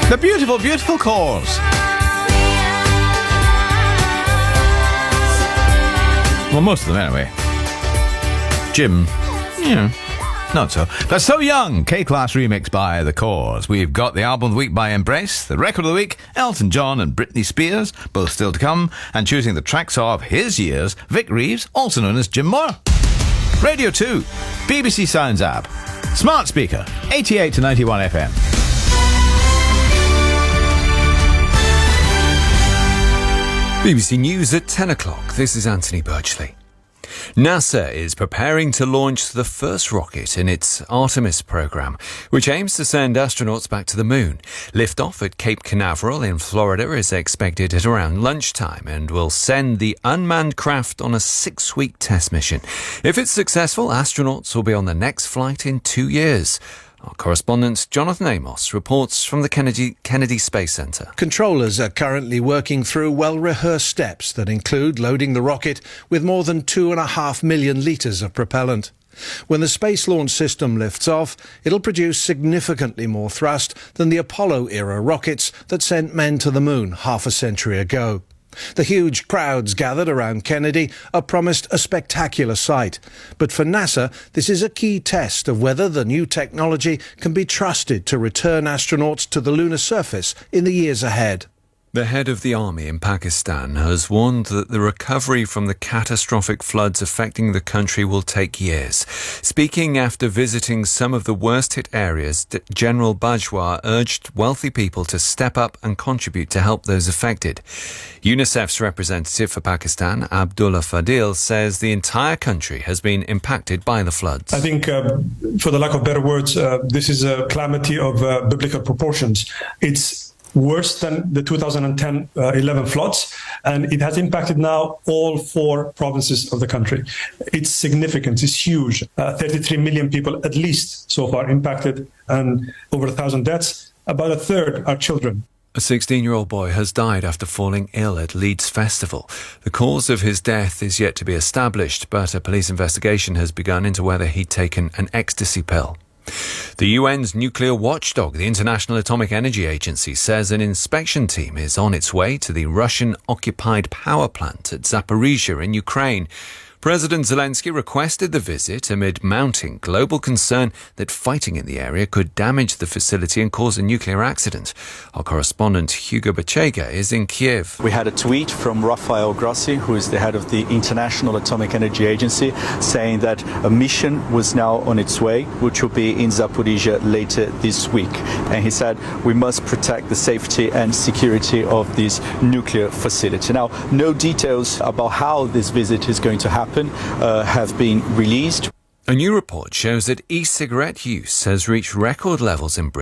The beautiful, beautiful Corrs. Well, most of them anyway. Jim, yeah, not so. But So Young, K-Class remix by The Corrs. We've got the album of the week by Embrace, the record of the week, Elton John and Britney Spears, both still to come, and choosing the tracks of his years, Vic Reeves, also known as Jim Moore. Radio 2, BBC Sounds app, smart speaker, 88 to 91 FM. BBC News at 10 o'clock. This is Anthony Birchley. NASA is preparing to launch the first rocket in its Artemis program, which aims to send astronauts back to the moon. Liftoff at Cape Canaveral in Florida is expected at around lunchtime and will send the unmanned craft on a 6-week test mission. If it's successful, astronauts will be on the next flight in 2 years. Our correspondent Jonathan Amos reports from the Kennedy Space Center. Controllers are currently working through well-rehearsed steps that include loading the rocket with more than 2.5 million litres of propellant. When the Space Launch System lifts off, it'll produce significantly more thrust than the Apollo-era rockets that sent men to the moon half a century ago. The huge crowds gathered around Kennedy are promised a spectacular sight. But for NASA, this is a key test of whether the new technology can be trusted to return astronauts to the lunar surface in the years ahead. The head of the army in Pakistan has warned that the recovery from the catastrophic floods affecting the country will take years. Speaking after visiting some of the worst-hit areas, General Bajwa urged wealthy people to step up and contribute to help those affected. UNICEF's representative for Pakistan, Abdullah Fadil, says the entire country has been impacted by the floods. I think, for the lack of better words, this is a calamity of biblical proportions. It's worse than the 2010-11 floods, and it has impacted now all 4 provinces of the country. It's significant, it's huge. 33 million people at least so far impacted, and over 1,000 deaths. About a third are children. A 16-year-old boy has died after falling ill at Leeds Festival. The cause of his death is yet to be established, but a police investigation has begun into whether he'd taken an ecstasy pill. The UN's nuclear watchdog, the International Atomic Energy Agency, says an inspection team is on its way to the Russian-occupied power plant at Zaporizhzhia in Ukraine. President Zelensky requested the visit amid mounting global concern that fighting in the area could damage the facility and cause a nuclear accident. Our correspondent Hugo Bachega is in Kiev. We had a tweet from Rafael Grossi, who is the head of the International Atomic Energy Agency, saying that a mission was now on its way, which will be in Zaporizhzhia later this week. And he said, we must protect the safety and security of this nuclear facility. Now, no details about how this visit is going to happen have been released. A new report shows that e-cigarette use has reached record levels in Britain.